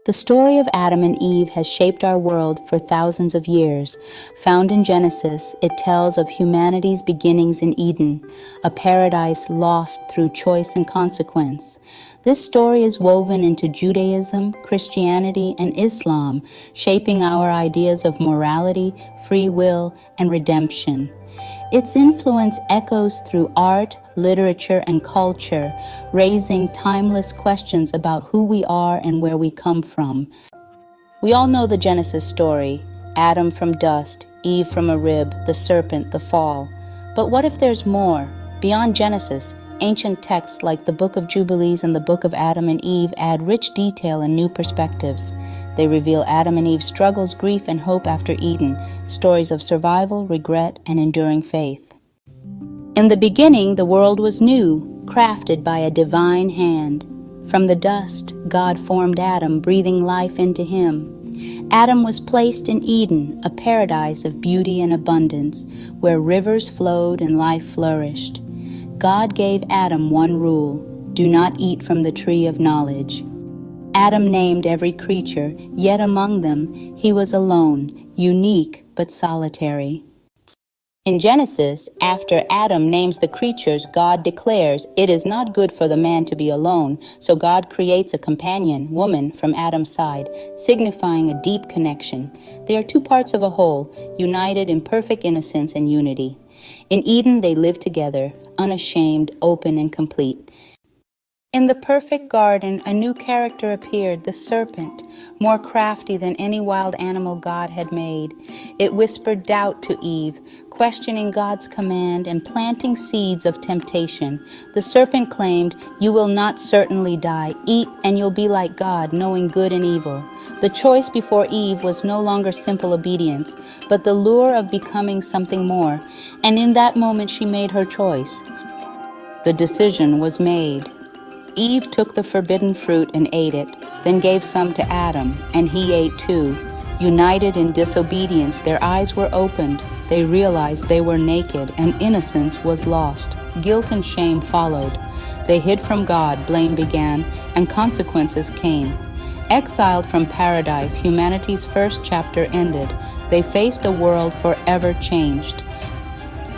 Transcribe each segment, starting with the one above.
The story of Adam and Eve has shaped our world for thousands of years. Found in Genesis, it tells of humanity's beginnings in Eden, a paradise lost through choice and consequence. This story is woven into Judaism, Christianity, and Islam, shaping our ideas of morality, free will, and redemption. Its influence echoes through art, literature, and culture, raising timeless questions about who we are and where we come from. We all know the Genesis story: Adam from dust, Eve from a rib, the serpent, the fall. But what if there's more? Beyond Genesis, ancient texts like the Book of Jubilees and the Book of Adam and Eve add rich detail and new perspectives. They reveal Adam and Eve's struggles, grief, and hope after Eden, stories of survival, regret, and enduring faith. In the beginning, the world was new, crafted by a divine hand. From the dust, God formed Adam, breathing life into him. Adam was placed in Eden, a paradise of beauty and abundance, where rivers flowed and life flourished. God gave Adam one rule: do not eat from the tree of knowledge. Adam named every creature, yet among them he was alone, unique but solitary. In Genesis, after Adam names the creatures, God declares, "It is not good for the man to be alone," so God creates a companion, woman, from Adam's side, signifying a deep connection. They are two parts of a whole, united in perfect innocence and unity. In Eden, they live together, unashamed, open, and complete. In the perfect garden, a new character appeared, the serpent, more crafty than any wild animal God had made. It whispered doubt to Eve, questioning God's command and planting seeds of temptation. The serpent claimed, "You will not certainly die. Eat, and you'll be like God, knowing good and evil." The choice before Eve was no longer simple obedience, but the lure of becoming something more. And in that moment, she made her choice. The decision was made. Eve took the forbidden fruit and ate it, then gave some to Adam, and he ate too. United in disobedience, their eyes were opened. They realized they were naked, and innocence was lost. Guilt and shame followed. They hid from God, blame began, and consequences came. Exiled from paradise, humanity's first chapter ended. They faced a world forever changed.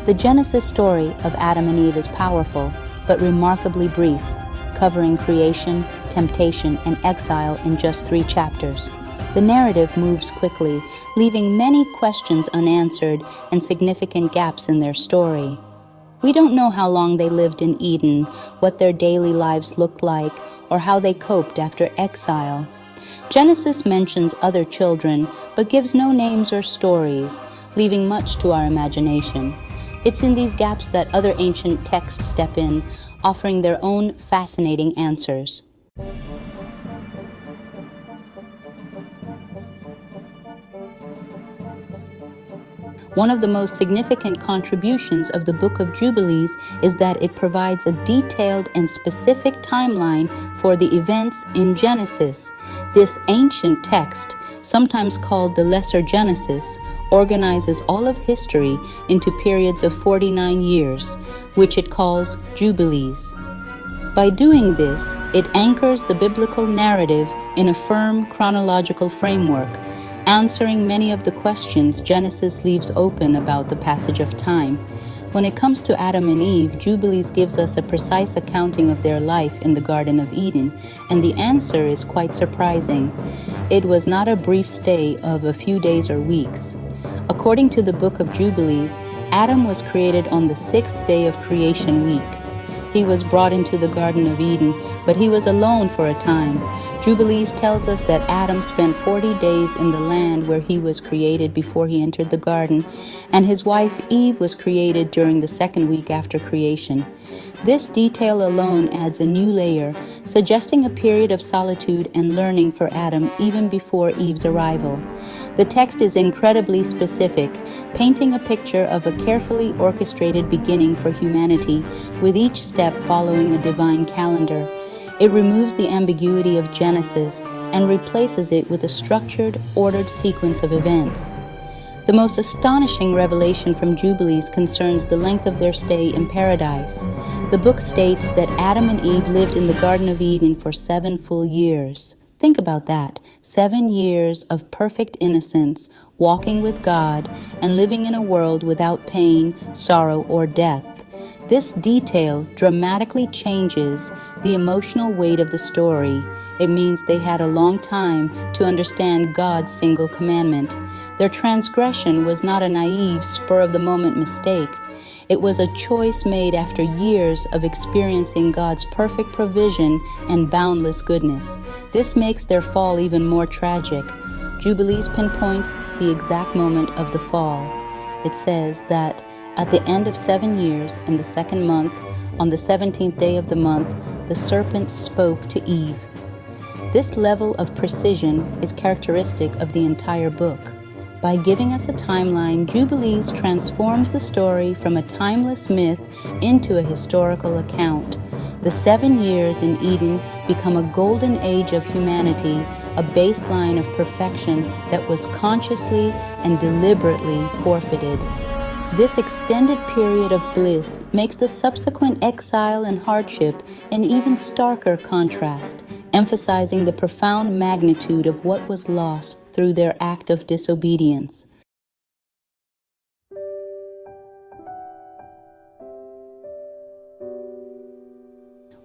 The Genesis story of Adam and Eve is powerful, but remarkably brief, covering creation, temptation, and exile in just 3 chapters. The narrative moves quickly, leaving many questions unanswered and significant gaps in their story. We don't know how long they lived in Eden, what their daily lives looked like, or how they coped after exile. Genesis mentions other children, but gives no names or stories, leaving much to our imagination. It's in these gaps that other ancient texts step in, offering their own fascinating answers. One of the most significant contributions of the Book of Jubilees is that it provides a detailed and specific timeline for the events in Genesis. This ancient text, sometimes called the Lesser Genesis, organizes all of history into periods of 49 years, which it calls Jubilees. By doing this, it anchors the biblical narrative in a firm chronological framework, answering many of the questions Genesis leaves open about the passage of time. When it comes to Adam and Eve, Jubilees gives us a precise accounting of their life in the Garden of Eden, and the answer is quite surprising. It was not a brief stay of a few days or weeks. According to the Book of Jubilees, Adam was created on the 6th day of creation week. He was brought into the Garden of Eden, but he was alone for a time. Jubilees tells us that Adam spent 40 days in the land where he was created before he entered the garden, and his wife Eve was created during the 2nd week after creation. This detail alone adds a new layer, suggesting a period of solitude and learning for Adam even before Eve's arrival. The text is incredibly specific, painting a picture of a carefully orchestrated beginning for humanity, with each step following a divine calendar. It removes the ambiguity of Genesis and replaces it with a structured, ordered sequence of events. The most astonishing revelation from Jubilees concerns the length of their stay in paradise. The book states that Adam and Eve lived in the Garden of Eden for 7 full years. Think about that. 7 years of perfect innocence, walking with God, and living in a world without pain, sorrow, or death. This detail dramatically changes the emotional weight of the story. It means they had a long time to understand God's single commandment. Their transgression was not a naive, spur-of-the-moment mistake. It was a choice made after years of experiencing God's perfect provision and boundless goodness. This makes their fall even more tragic. Jubilees pinpoints the exact moment of the fall. It says that at the end of 7 years, in the 2nd month, on the 17th day of the month, the serpent spoke to Eve. This level of precision is characteristic of the entire book. By giving us a timeline, Jubilees transforms the story from a timeless myth into a historical account. The 7 years in Eden become a golden age of humanity, a baseline of perfection that was consciously and deliberately forfeited. This extended period of bliss makes the subsequent exile and hardship an even starker contrast, emphasizing the profound magnitude of what was lost through their act of disobedience.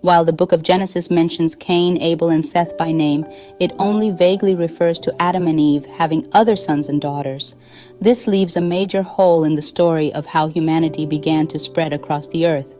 While the book of Genesis mentions Cain, Abel, and Seth by name, it only vaguely refers to Adam and Eve having other sons and daughters. This leaves a major hole in the story of how humanity began to spread across the earth.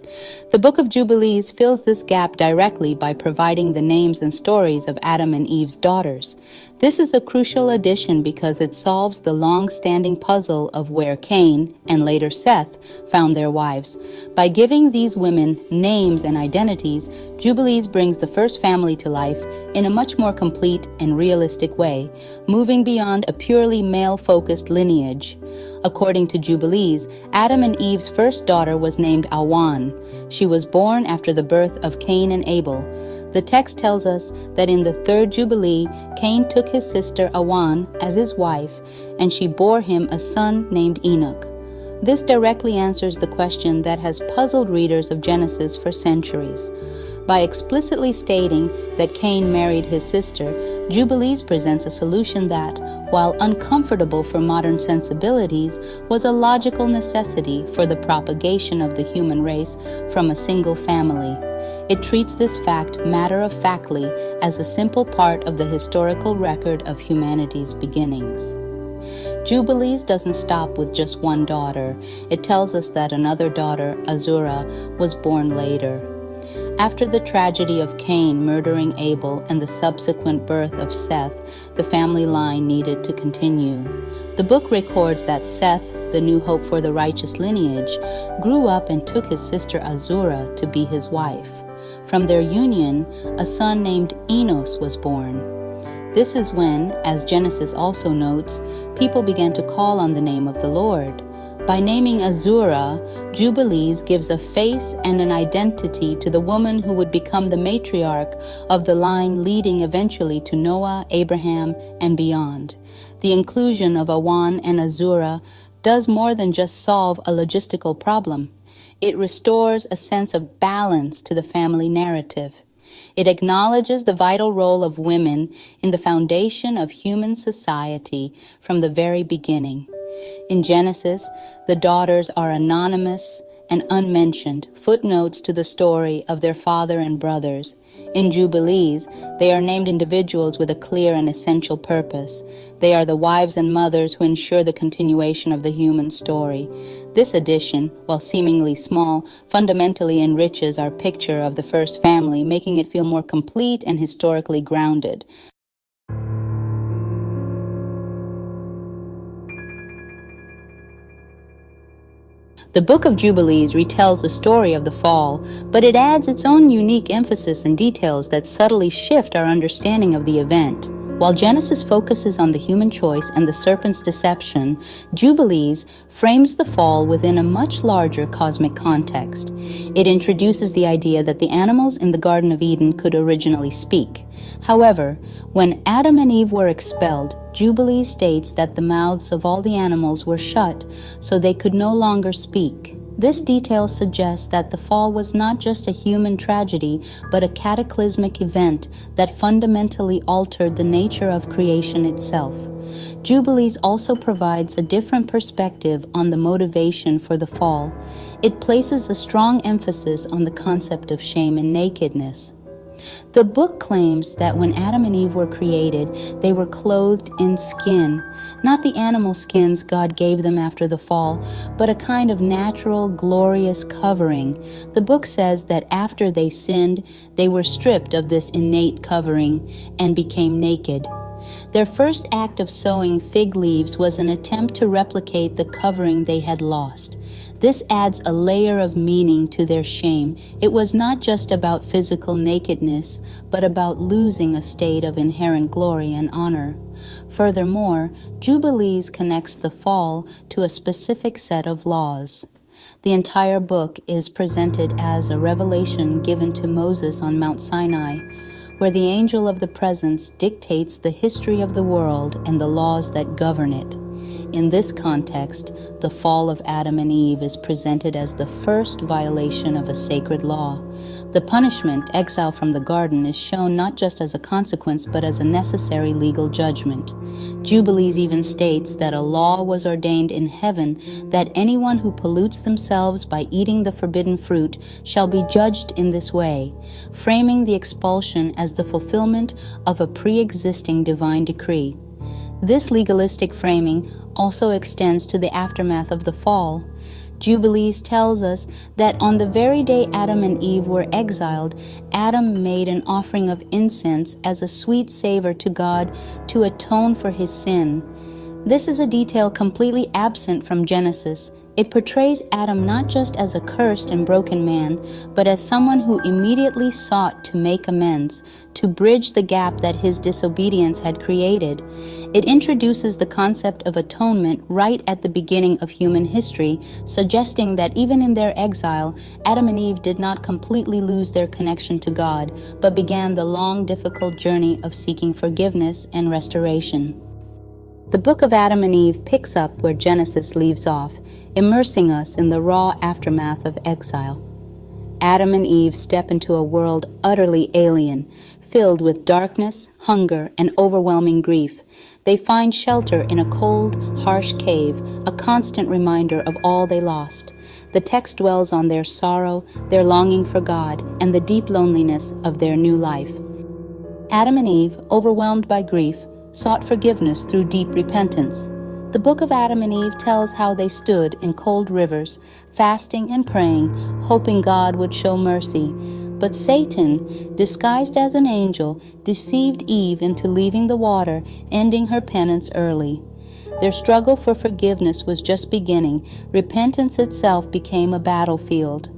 The Book of Jubilees fills this gap directly by providing the names and stories of Adam and Eve's daughters. This is a crucial addition because it solves the long-standing puzzle of where Cain, and later Seth, found their wives. By giving these women names and identities, Jubilees brings the first family to life in a much more complete and realistic way, moving beyond a purely male-focused lineage. According to Jubilees, Adam and Eve's first daughter was named Awan. She was born after the birth of Cain and Abel. The text tells us that in the 3rd Jubilee, Cain took his sister Awan as his wife, and she bore him a son named Enoch. This directly answers the question that has puzzled readers of Genesis for centuries. By explicitly stating that Cain married his sister, Jubilees presents a solution that, while uncomfortable for modern sensibilities, was a logical necessity for the propagation of the human race from a single family. It treats this fact matter-of-factly as a simple part of the historical record of humanity's beginnings. Jubilees doesn't stop with just one daughter. It tells us that another daughter, Azura, was born later. After the tragedy of Cain murdering Abel and the subsequent birth of Seth, the family line needed to continue. The book records that Seth, the new hope for the righteous lineage, grew up and took his sister Azura to be his wife. From their union, a son named Enos was born. This is when, as Genesis also notes, people began to call on the name of the Lord. By naming Azura, Jubilees gives a face and an identity to the woman who would become the matriarch of the line leading eventually to Noah, Abraham, and beyond. The inclusion of Awan and Azura does more than just solve a logistical problem. It restores a sense of balance to the family narrative. It acknowledges the vital role of women in the foundation of human society from the very beginning. In Genesis, the daughters are anonymous and unmentioned, footnotes to the story of their father and brothers. In Jubilees, they are named individuals with a clear and essential purpose. They are the wives and mothers who ensure the continuation of the human story. This addition, while seemingly small, fundamentally enriches our picture of the first family, making it feel more complete and historically grounded. The Book of Jubilees retells the story of the fall, but it adds its own unique emphasis and details that subtly shift our understanding of the event. While Genesis focuses on the human choice and the serpent's deception, Jubilees frames the fall within a much larger cosmic context. It introduces the idea that the animals in the Garden of Eden could originally speak. However, when Adam and Eve were expelled, Jubilees states that the mouths of all the animals were shut, so they could no longer speak. This detail suggests that the fall was not just a human tragedy, but a cataclysmic event that fundamentally altered the nature of creation itself. Jubilees also provides a different perspective on the motivation for the fall. It places a strong emphasis on the concept of shame and nakedness. The book claims that when Adam and Eve were created, they were clothed in skin, not the animal skins God gave them after the fall, but a kind of natural, glorious covering. The book says that after they sinned, they were stripped of this innate covering and became naked. Their first act of sewing fig leaves was an attempt to replicate the covering they had lost. This adds a layer of meaning to their shame. It was not just about physical nakedness, but about losing a state of inherent glory and honor. Furthermore, Jubilees connects the fall to a specific set of laws. The entire book is presented as a revelation given to Moses on Mount Sinai, where the angel of the presence dictates the history of the world and the laws that govern it. In this context, the fall of Adam and Eve is presented as the first violation of a sacred law. The punishment, exile from the garden, is shown not just as a consequence but as a necessary legal judgment. Jubilees even states that a law was ordained in heaven that anyone who pollutes themselves by eating the forbidden fruit shall be judged in this way, framing the expulsion as the fulfillment of a pre-existing divine decree. This legalistic framing also extends to the aftermath of the fall. Jubilees tells us that on the very day Adam and Eve were exiled, Adam made an offering of incense as a sweet savor to God to atone for his sin. This is a detail completely absent from Genesis. It portrays Adam not just as a cursed and broken man, but as someone who immediately sought to make amends, to bridge the gap that his disobedience had created. It introduces the concept of atonement right at the beginning of human history, suggesting that even in their exile, Adam and Eve did not completely lose their connection to God, but began the long, difficult journey of seeking forgiveness and restoration. The Book of Adam and Eve picks up where Genesis leaves off, immersing us in the raw aftermath of exile. Adam and Eve step into a world utterly alien, filled with darkness, hunger, and overwhelming grief. They find shelter in a cold, harsh cave, a constant reminder of all they lost. The text dwells on their sorrow, their longing for God, and the deep loneliness of their new life. Adam and Eve, overwhelmed by grief, sought forgiveness through deep repentance. The Book of Adam and Eve tells how they stood in cold rivers, fasting and praying, hoping God would show mercy. But Satan, disguised as an angel, deceived Eve into leaving the water, ending her penance early. Their struggle for forgiveness was just beginning. Repentance itself became a battlefield.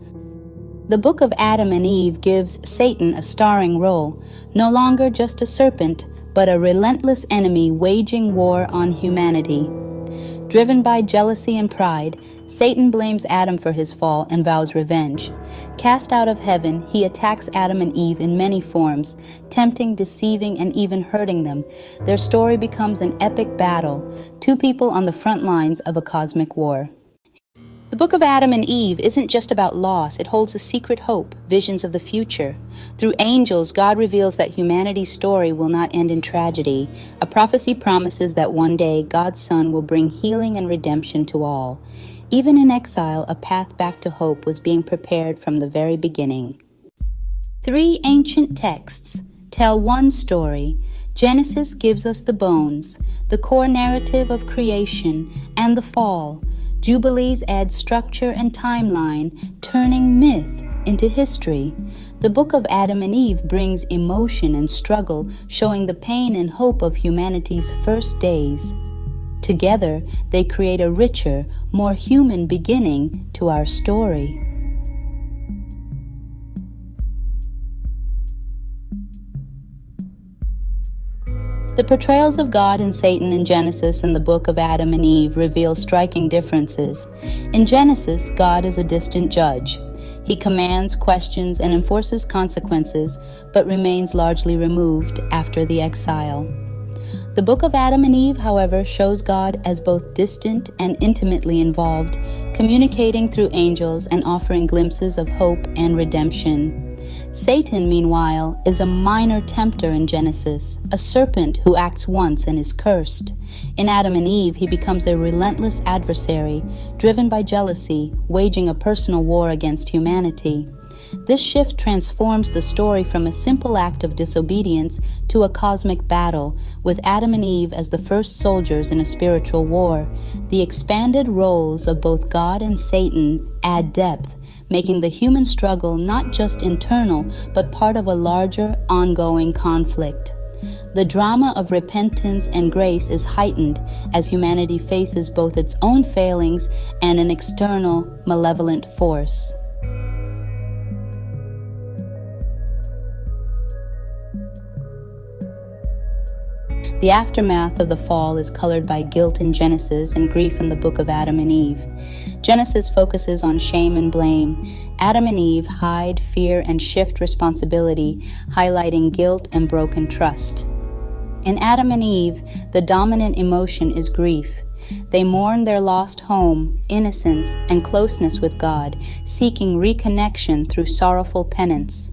The Book of Adam and Eve gives Satan a starring role, no longer just a serpent, but a relentless enemy waging war on humanity. Driven by jealousy and pride, Satan blames Adam for his fall and vows revenge. Cast out of heaven, he attacks Adam and Eve in many forms, tempting, deceiving, and even hurting them. Their story becomes an epic battle, two people on the front lines of a cosmic war. The Book of Adam and Eve isn't just about loss, it holds a secret hope, visions of the future. Through angels, God reveals that humanity's story will not end in tragedy. A prophecy promises that one day God's Son will bring healing and redemption to all. Even in exile, a path back to hope was being prepared from the very beginning. Three ancient texts tell one story. Genesis gives us the bones, the core narrative of creation, and the fall. Jubilees add structure and timeline, turning myth into history. The Book of Adam and Eve brings emotion and struggle, showing the pain and hope of humanity's first days. Together, they create a richer, more human beginning to our story. The portrayals of God and Satan in Genesis and the Book of Adam and Eve reveal striking differences. In Genesis, God is a distant judge. He commands, questions, and enforces consequences, but remains largely removed after the exile. The Book of Adam and Eve, however, shows God as both distant and intimately involved, communicating through angels and offering glimpses of hope and redemption. Satan, meanwhile, is a minor tempter in Genesis, a serpent who acts once and is cursed. In Adam and Eve, he becomes a relentless adversary, driven by jealousy, waging a personal war against humanity. This shift transforms the story from a simple act of disobedience to a cosmic battle, with Adam and Eve as the first soldiers in a spiritual war. The expanded roles of both God and Satan add depth, making the human struggle not just internal, but part of a larger, ongoing conflict. The drama of repentance and grace is heightened as humanity faces both its own failings and an external, malevolent force. The aftermath of the fall is colored by guilt in Genesis and grief in the Book of Adam and Eve. Genesis focuses on shame and blame. Adam and Eve hide, fear, and shift responsibility, highlighting guilt and broken trust. In Adam and Eve, the dominant emotion is grief. They mourn their lost home, innocence, and closeness with God, seeking reconnection through sorrowful penance.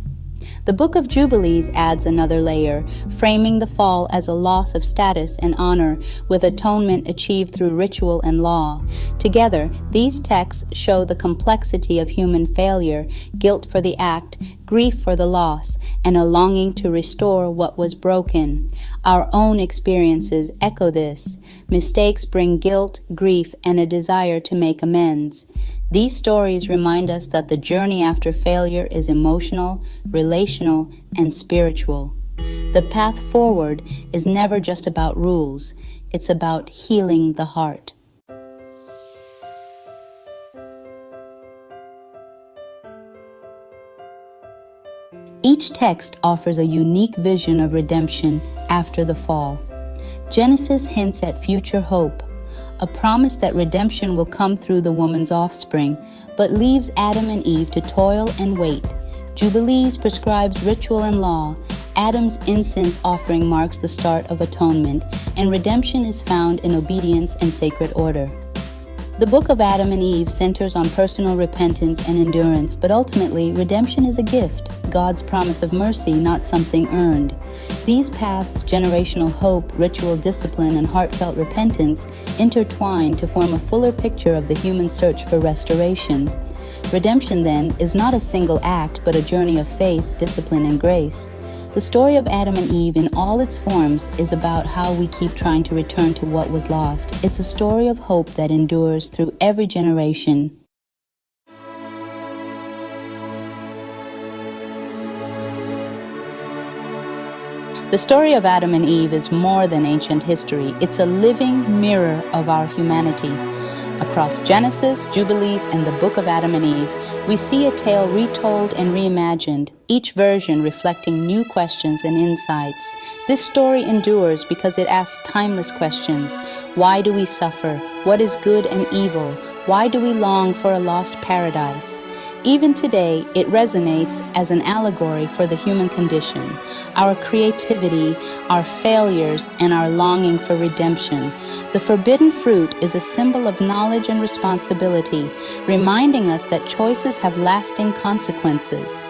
The Book of Jubilees adds another layer, framing the fall as a loss of status and honor, with atonement achieved through ritual and law. Together, these texts show the complexity of human failure, guilt for the act, grief for the loss, and a longing to restore what was broken. Our own experiences echo this. Mistakes bring guilt, grief, and a desire to make amends. These stories remind us that the journey after failure is emotional, relational, and spiritual. The path forward is never just about rules. It's about healing the heart. Each text offers a unique vision of redemption after the fall. Genesis hints at future hope, a promise that redemption will come through the woman's offspring, but leaves Adam and Eve to toil and wait. Jubilees prescribes ritual and law. Adam's incense offering marks the start of atonement, and redemption is found in obedience and sacred order. The Book of Adam and Eve centers on personal repentance and endurance, but ultimately, redemption is a gift, God's promise of mercy, not something earned. These paths, generational hope, ritual discipline, and heartfelt repentance, intertwine to form a fuller picture of the human search for restoration. Redemption, then, is not a single act, but a journey of faith, discipline, and grace. The story of Adam and Eve in all its forms is about how we keep trying to return to what was lost. It's a story of hope that endures through every generation. The story of Adam and Eve is more than ancient history. It's a living mirror of our humanity. Across Genesis, Jubilees, and the Book of Adam and Eve, we see a tale retold and reimagined, each version reflecting new questions and insights. This story endures because it asks timeless questions. Why do we suffer? What is good and evil? Why do we long for a lost paradise? Even today, it resonates as an allegory for the human condition, our creativity, our failures, and our longing for redemption. The forbidden fruit is a symbol of knowledge and responsibility, reminding us that choices have lasting consequences.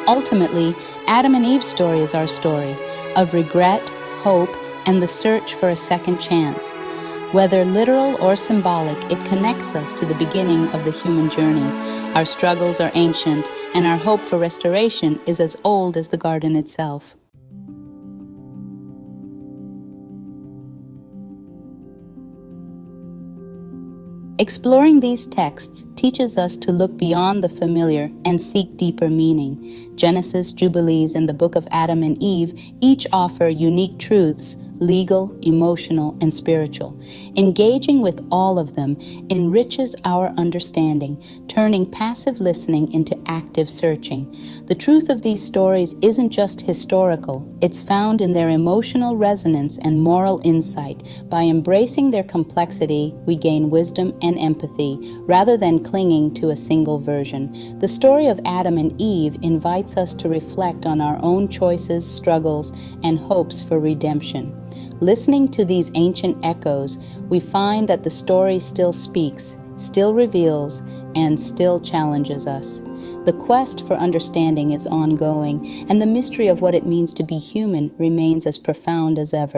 Ultimately, Adam and Eve's story is our story of regret, hope, and the search for a second chance. Whether literal or symbolic, it connects us to the beginning of the human journey. Our struggles are ancient, and our hope for restoration is as old as the garden itself. Exploring these texts teaches us to look beyond the familiar and seek deeper meaning. Genesis, Jubilees, and the Book of Adam and Eve each offer unique truths, legal, emotional, and spiritual. Engaging with all of them enriches our understanding, turning passive listening into active searching. The truth of these stories isn't just historical, it's found in their emotional resonance and moral insight. By embracing their complexity, we gain wisdom and empathy, rather than clinging to a single version. The story of Adam and Eve invites us to reflect on our own choices, struggles, and hopes for redemption. Listening to these ancient echoes, we find that the story still speaks, still reveals, and still challenges us. The quest for understanding is ongoing, and the mystery of what it means to be human remains as profound as ever.